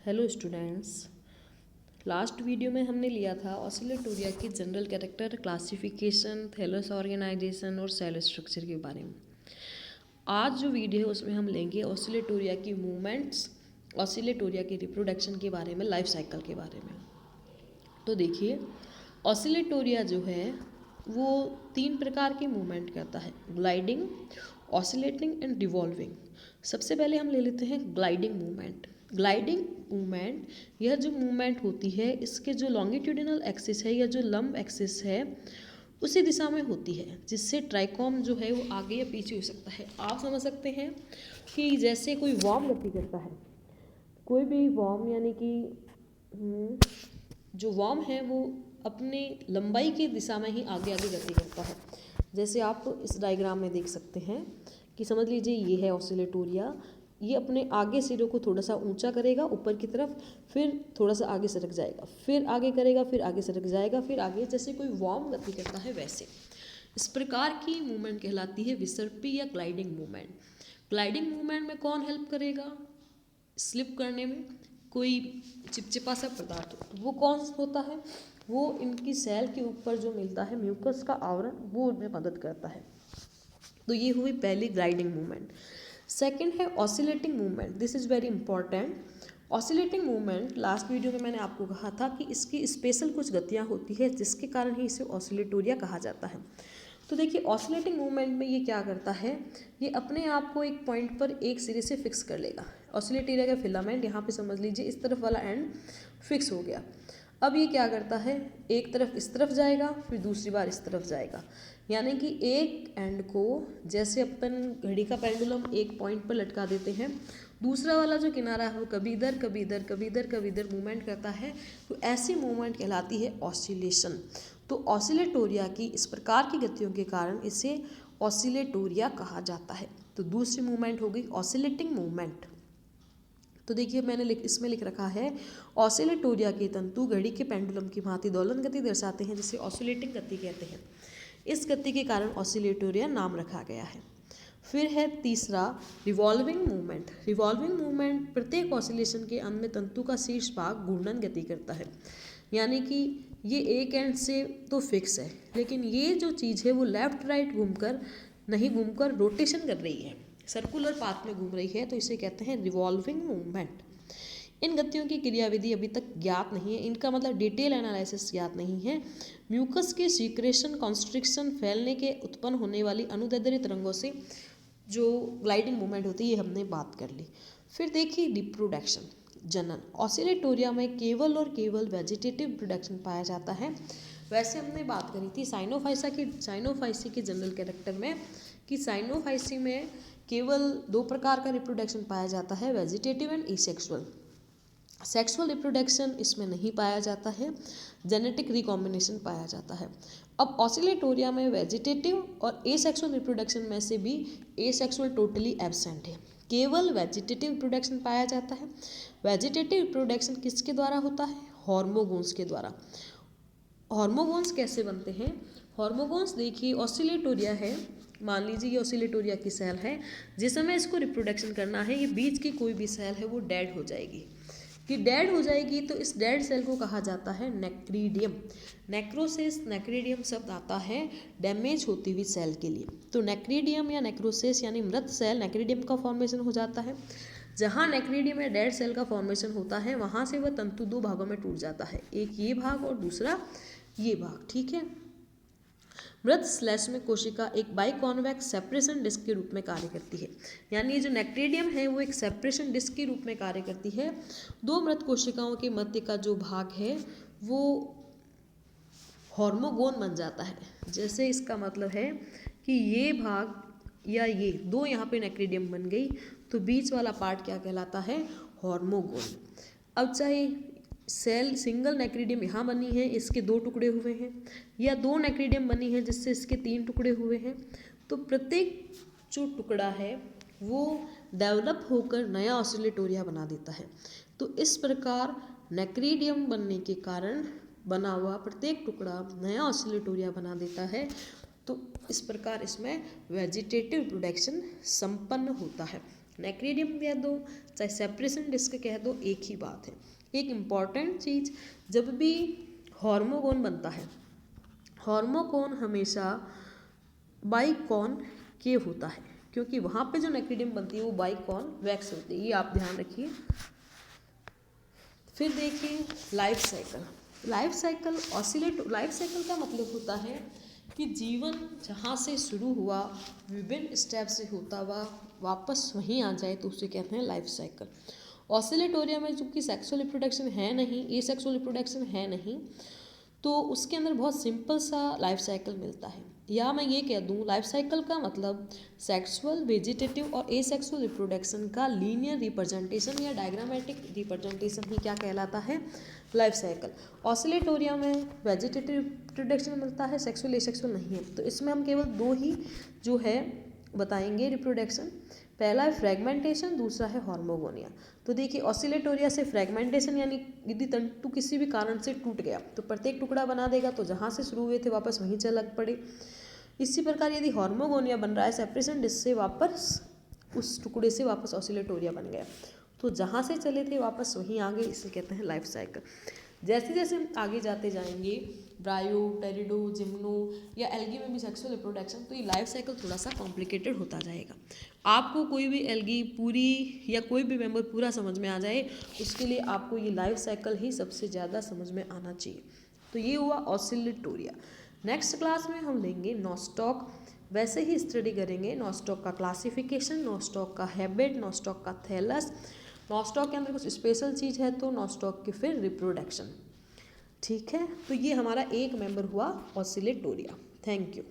Hello students. Last video में हमने लिया था ऑसिलेटोरिया की general character, classification, thallus organization और सेल स्ट्रक्चर के बारे में। आज जो वीडियो है उसमें हम लेंगे ऑसिलेटोरिया की मूवमेंट्स, ऑसिलेटोरिया की रिप्रोडक्शन के बारे में, लाइफ साइकिल के बारे में। तो देखिए, ऑसिलेटोरिया जो है वो 3 प्रकार की मूवमेंट करता है: ग्लाइडिंग, ऑसिलेटिंग एंड रिवॉल्विंग। सबसे पहले हम ले लेते हैं ग्लाइडिंग मूवमेंट। ग्लाइडिंग मूवमेंट, यह जो मूवमेंट होती है इसके जो लॉन्गिट्यूडिनल एक्सिस है या जो लंब एक्सिस है उसी दिशा में होती है, जिससे ट्राइकॉम जो है वो आगे या पीछे हो सकता है। आप समझ सकते हैं कि जैसे कोई वॉर्म गति करता है, कोई भी वॉर्म यानी कि जो वॉर्म है वो अपने लंबाई की दिशा में ही आगे आगे गति करता है। जैसे आप इस डायग्राम में देख सकते हैं कि समझ लीजिए ये है ऑसिलेटोरिया। ये अपने आगे सिरों को थोड़ा सा ऊंचा करेगा ऊपर की तरफ, फिर थोड़ा सा आगे सरक जाएगा, फिर आगे करेगा, फिर आगे सरक जाएगा, फिर आगे, जैसे कोई वॉर्म गति करता है वैसे। इस प्रकार की मूवमेंट कहलाती है विसर्पी या ग्लाइडिंग मूवमेंट। ग्लाइडिंग मूवमेंट में कौन हेल्प करेगा स्लिप करने में? कोई चिपचिपा सा पदार्थ हो, वो कौन होता है? वो इनकी सेल के ऊपर जो मिलता है म्यूकस का आवरण, वो उनमें मदद करता है। तो ये हुई पहली ग्लाइडिंग मूवमेंट। सेकंड है oscillating movement. This is very important. Oscillating movement, last video में मैंने आपको कहा था कि इसकी स्पेशल कुछ गतियाँ होती है जिसके कारण ही इसे ऑसिलेटोरिया कहा जाता है। तो देखिए, ऑसिलेटिंग मूवमेंट में ये क्या करता है, ये अपने आप को एक पॉइंट पर एक सिरे से फिक्स कर लेगा। ऑसिलेटोरिया का फिलामेंट यहाँ पे समझ लीजिए इस तरफ वाला एंड फिक्स हो गया। अब ये क्या करता है, एक तरफ इस तरफ जाएगा, फिर दूसरी बार इस तरफ जाएगा। यानी कि एक एंड को, जैसे अपन घड़ी का पेंडुलम एक पॉइंट पर लटका देते हैं, दूसरा वाला जो किनारा है वो कभी इधर कभी इधर कभी इधर कभी इधर मूवमेंट करता है, तो ऐसी मूवमेंट कहलाती है ऑसिलेशन। तो ऑसिलेटोरिया की इस प्रकार की गतियों के कारण इसे ऑसिलेटोरिया कहा जाता है। तो दूसरी मूवमेंट हो गई ऑसिलेटिंग मूवमेंट। तो देखिए, मैंने इसमें लिख रखा है ऑसिलेटोरिया के तंतु घड़ी के पेंडुलम की भांति दोलन गति दर्शाते हैं, जिसे ऑसिलेटिंग गति कहते हैं। इस गति के कारण ऑसिलेटोरिया नाम रखा गया है। फिर है तीसरा रिवॉल्विंग मूवमेंट। रिवॉल्विंग मूवमेंट, प्रत्येक ऑसिलेशन के अंत में तंतु का शीर्ष भाग घूर्णन गति करता है। यानी कि ये एक एंड से तो फिक्स है, लेकिन ये जो चीज़ है वो लेफ्ट राइट घूमकर रोटेशन कर रही है, सर्कुलर पाथ में घूम रही है, तो इसे कहते हैं रिवॉल्विंग मूवमेंट। इन गतियों की क्रियाविधि अभी तक ज्ञात नहीं है, इनका मतलब डिटेल एनालिसिस ज्ञात नहीं है। म्यूकस के सीक्रेशन, कॉन्स्ट्रिक्शन, फैलने के उत्पन्न होने वाली अनुदैर्ध्य तरंगों से जो ग्लाइडिंग मूवमेंट होती है, ये हमने बात कर ली। फिर देखिए रिप्रोडक्शन, जनन। ऑसिलेटोरिया में केवल और केवल वेजिटेटिव रिप्रोडक्शन पाया जाता है। वैसे हमने बात करी थी साइनोफाइसी के जनरल कैरेक्टर में कि साइनोफाइसी में केवल 2 प्रकार का रिप्रोडक्शन पाया जाता है, vegetative and asexual. Sexual reproduction इसमें नहीं पाया जाता है, जेनेटिक रिकॉम्बिनेशन पाया जाता है। अब ऑसिलेटोरिया में वेजिटेटिव और एसेक्सुअल रिप्रोडक्शन में से भी एसेक्सुअल टोटली एब्सेंट है, केवल वेजिटेटिव रिप्रोडक्शन पाया जाता है। वेजिटेटिव रिप्रोडक्शन किसके द्वारा होता है? हार्मोगोन्स के द्वारा। हार्मोगोन्स कैसे बनते हैं? हार्मोगोन्स देखिए, ऑसिलेटोरिया है, मान लीजिए ये ऑसिलेटोरिया की सेल है, जिस समय इसको रिप्रोडक्शन करना है, ये बीच की कोई भी सेल है वो डेड हो जाएगी। कि डेड हो जाएगी तो इस डेड सेल को कहा जाता है नेक्रीडियम। नेक्रोसिस, नेक्रीडियम शब्द आता है डैमेज होती हुई सेल के लिए। तो नेक्रीडियम या नेक्रोसिस यानी मृत सेल, नेक्रीडियम का फॉर्मेशन हो जाता है। जहाँ नेक्रीडियम या डेड सेल का फॉर्मेशन होता है वहाँ से वह तंतु 2 भागों में टूट जाता है, एक ये भाग और दूसरा ये भाग। ठीक है। मृत स्लैश में कोशिका एक बाइकॉन्वेक्स सेपरेशन डिस्क के रूप में कार्य करती है। यानी ये जो नेक्रीडियम है वो एक सेपरेशन डिस्क के रूप में कार्य करती है। 2 मृत कोशिकाओं के मध्य का जो भाग है वो हार्मोगोन बन जाता है। जैसे इसका मतलब है कि ये भाग या ये 2 यहाँ पे नेक्रीडियम बन गई, तो बीच वाला पार्ट क्या कहलाता है? हार्मोगोन। अब चाहे सेल सिंगल नेक्रीडियम यहाँ बनी है, इसके 2 टुकड़े हुए हैं, या 2 नेक्रीडियम बनी है जिससे इसके 3 टुकड़े हुए हैं, तो प्रत्येक जो टुकड़ा है वो डेवलप होकर नया ऑसिलेटोरिया बना देता है। तो इस प्रकार नेक्रीडियम बनने के कारण बना हुआ प्रत्येक टुकड़ा नया ऑसिलेटोरिया बना देता है। तो इस प्रकार इसमें वेजिटेटिव रिप्रोडक्शन संपन्न होता है। नेक्रीडियम कह दो चाहे सेपरेशन डिस्क कह दो, एक ही बात है। एक इम्पॉर्टेंट चीज़, जब भी हार्मोगोन बनता है, हार्मोगोन हमेशा बाइकॉन के होता है, क्योंकि वहाँ पे जो नेक्रीडियम बनती है वो बाइकॉन वैक्स होती है, ये आप ध्यान रखिए। फिर देखिए life cycle. Life cycle life cycle का मतलब होता है कि जीवन जहाँ से शुरू हुआ, विभिन्न स्टेप से होता हुआ वापस वहीं आ जाए, तो उसे कहते हैं लाइफ साइकिल। ऑसिलेटोरिया में चूँकि सेक्सुअल रिप्रोडक्शन है नहीं, ए सेक्सुअल रिप्रोडक्शन है नहीं, तो उसके अंदर बहुत सिंपल सा लाइफ साइकिल मिलता है। या मैं ये कह दूँ, लाइफ साइकिल का मतलब सेक्सुअल, वेजिटेटिव और एसेक्सुअल रिप्रोडक्शन का लीनियर रिप्रेजेंटेशन या डायग्रामेटिक रिप्रेजेंटेशन ही क्या कहलाता है, लाइफ साइकिल। ऑसिलेटोरिया में वेजिटेटिव रिप्रोडक्शन मिलता है, सेक्सुअल एसेक्सुअल नहीं है। तो इसमें हम केवल दो ही जो है बताएंगे रिप्रोडक्शन, पहला है फ्रेगमेंटेशन, दूसरा है हार्मोगोनिया। तो देखिए ऑसिलेटोरिया से फ्रेगमेंटेशन यानी यदि तंतु किसी भी कारण से टूट गया तो प्रत्येक टुकड़ा बना देगा, तो जहाँ से शुरू हुए थे वापस वहीं से लग पड़े। इसी प्रकार यदि हार्मोगोनिया बन रहा है सेपरेशन डिस्क से, वापस उस टुकड़े से वापस ऑसिलेटोरिया बन गया, तो जहाँ से चले थे वापस वहीं आ गए, इसे कहते हैं लाइफ साइकिल। जैसे जैसे हम आगे जाते जाएंगे, ब्रायो, टेरिडो, जिम्नो या एल्गी में भी सेक्सुअल रिप्रोडक्शन, तो ये लाइफ साइकिल थोड़ा सा कॉम्प्लिकेटेड होता जाएगा। आपको कोई भी एल्गी पूरी या कोई भी मेंबर पूरा समझ में आ जाए, उसके लिए आपको ये लाइफ साइकिल ही सबसे ज़्यादा समझ में आना चाहिए। तो ये हुआ ऑसिलेटोरिया। नेक्स्ट क्लास में हम लेंगे नॉस्टॉक, वैसे ही स्टडी करेंगे नॉस्टॉक का क्लासिफिकेशन, नॉस्टॉक का हैबिट, नॉस्टॉक का थैलस, नॉस्टॉक के अंदर कुछ स्पेशल चीज़ है तो नॉस्टॉक की फिर रिप्रोडक्शन। ठीक है, तो ये हमारा एक मेंबर हुआ ऑसिलेटोरिया। Thank you.